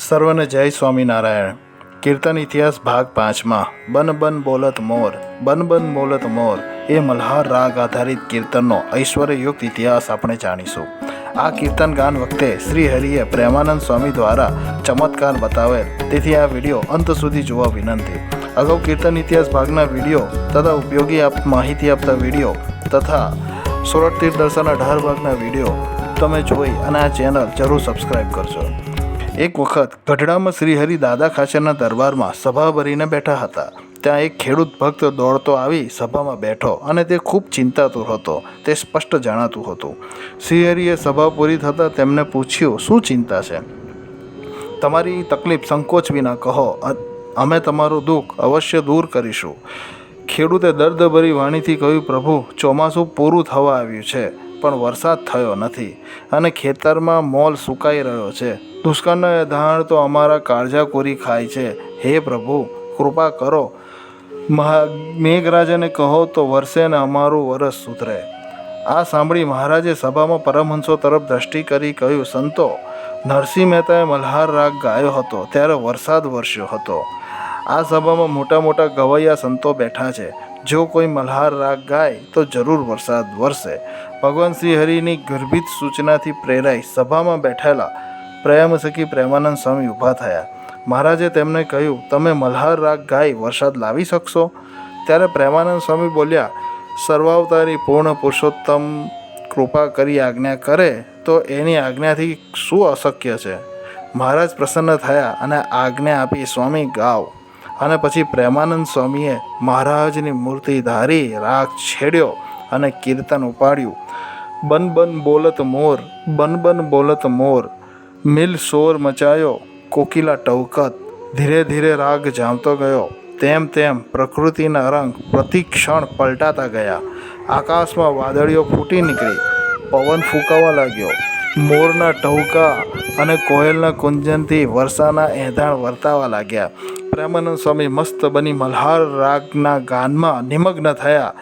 સર્વને જય સ્વામિનારાયણ। કીર્તન ઇતિહાસ ભાગ 5માં બન બન બોલત મોર, બન બન બોલત મોર એ મલ્હાર રાગ આધારિત કીર્તનનો ઐશ્વર્યયુક્ત ઇતિહાસ આપણે જાણીશું। આ કીર્તન ગાન વખતે શ્રી હરિએ પ્રેમાનંદ સ્વામી દ્વારા ચમત્કાર બતાવેલ, તેથી આ વિડીયો અંત સુધી જોવા વિનંતી। અગાઉ કીર્તન ઇતિહાસ ભાગના વિડીયો તથા ઉપયોગી માહિતી આપતા વિડીયો તથા સોરઠ તીર્થ દર્શન 18 ભાગના વિડીયો તમે જોઈ અને આ ચેનલ જરૂર સબસ્ક્રાઈબ કરજો। એક વખત ગઢડામાં શ્રીહરિ દાદા ખાચરના દરબારમાં સભા ભરીને બેઠા હતા। ત્યાં એક ખેડૂત ભક્ત દોડતો આવી સભામાં બેઠો અને તે ખૂબ ચિંતાતુર હતો, તે સ્પષ્ટ જણાતું હતું। શ્રીહરિએ સભા પૂરી થતાં તેમને પૂછ્યું, શું ચિંતા છે? તમારી તકલીફ સંકોચ વિના કહો, અમે તમારું દુઃખ અવશ્ય દૂર કરીશું। ખેડૂતે દર્દભરી વાણીથી કહ્યું, પ્રભુ, ચોમાસું પૂરું થવા આવ્યું છે પણ વરસાદ થયો નથી અને ખેતરમાં મોલ સુકાઈ રહ્યો છે। દુષ્કાળના ધાણ તો અમારા કાળજા કોરી ખાય છે। હે પ્રભુ, કૃપા કરો, મેઘરાજાને કહો તો વરસે ને અમારું વરસ સુધરે। આ સાંભળી મહારાજે સભામાં પરમહંસો તરફ દ્રષ્ટિ કરી કહ્યું, સંતો, નરસિંહ મહેતાએ મલ્હાર રાગ ગાયો હતો ત્યારે વરસાદ વરસ્યો હતો। આ સભામાં મોટા મોટા ગવૈયા સંતો બેઠા છે, જો કોઈ મલ્હાર રાગ ગાય તો જરૂર વરસાદ વરસે। ભગવાન શ્રી હરિની ગર્ભિત સૂચનાથી પ્રેરાઈ સભામાં બેઠેલા પ્રેમ સખી પ્રેમાનંદ સ્વામી ઊભા થયા। મહારાજે તેમને કહ્યું, તમે મલ્હાર રાગ ગાઈ વરસાદ લાવી શકશો? ત્યારે પ્રેમાનંદ સ્વામી બોલ્યા, સર્વાવતારી પૂર્ણ પુરુષોત્તમ કૃપા કરી આજ્ઞા કરે તો એની આજ્ઞાથી શું અશક્ય છે? મહારાજ પ્રસન્ન થયા અને આજ્ઞા આપી, સ્વામી ગાવ। અને પછી પ્રેમાનંદ સ્વામીએ મહારાજની મૂર્તિ ધારી રાગ છેડ્યો અને કીર્તન ઉપાડ્યું। બન બન બોલત મોર, બન બન બોલત મોર, મિલ શોર મચાયો, કોકિલા ટવકત। ધીરે ધીરે રાગ જામતો ગયો, તેમ તેમ પ્રકૃતિના રંગ પ્રતિક્ષણ પલટાતા ગયા। આકાશમાં વાદળીઓ ફૂટી નીકળી, પવન ફૂંકાવા લાગ્યો, મોરના ટહુકા અને કોયલના કુંજનથી વર્ષાના એંધાણ વર્તાવા લાગ્યા। પ્રેમાનંદ સ્વામી મસ્ત બની મલ્હાર રાગના ગાનમાં નિમગ્ન થયા।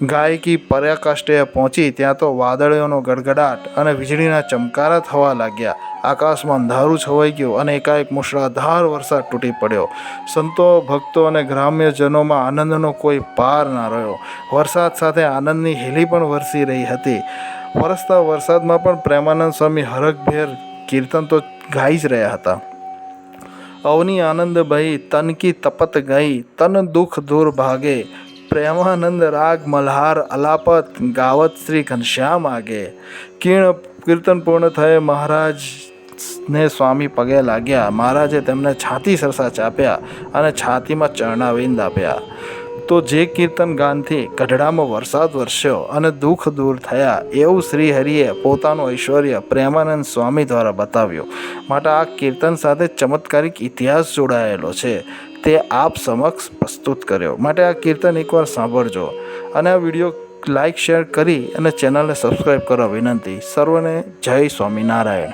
ગાયકી પરાકાષ્ઠે પહોંચી ત્યાં તો વાદળીઓનો ગડગડાટ અને વીજળીના ચમકારા થવા લાગ્યા। આકાશમાં અંધારું છવાઈ ગયું અને એકાએક મુશળધાર વરસાદ તૂટી પડ્યો। સંતો, ભક્તો અને ગ્રામ્યજનોમાં આનંદનો કોઈ પાર ના રહ્યો। વરસાદ સાથે આનંદની હેલી પણ વરસી રહી હતી। વરસતા વરસાદમાં પણ પ્રેમાનંદ સ્વામી હરખભેર કીર્તન તો ગાઈ જ રહ્યા હતા। અવની આનંદ ભઈ તન કી તપત ગઈ, તન દુઃખ દૂર ભાગે। પ્રેમાનંદ રાગ મલ્હાર અલાપત, ગાવત શ્રી ઘનશ્યામ આગે। કીર્તન પૂર્ણ થયે મહારાજને સ્વામી પગે લાગ્યા। મહારાજે તેમને છાતી સરસા ચાપ્યા અને છાતીમાં ચરણાવિંદ આપ્યા। તો જે કીર્તન ગાનથી ગઢડામાં વરસાદ વરસ્યો અને દુઃખ દૂર થયા, એવું શ્રી હરિએ પોતાનું ઐશ્વર્ય પ્રેમાનંદ સ્વામી દ્વારા બતાવ્યું। માટે આ કીર્તન સાથે ચમત્કારિક ઇતિહાસ જોડાયેલો છે, તે આપ સમક્ષ પ્રસ્તુત કર્યો। માટે આ કીર્તન એકવાર સાંભળજો અને આ વિડીયો લાઈક શેર કરી અને ચેનલને સબસ્ક્રાઈબ કરવા વિનંતી। સર્વને જય સ્વામિનારાયણ।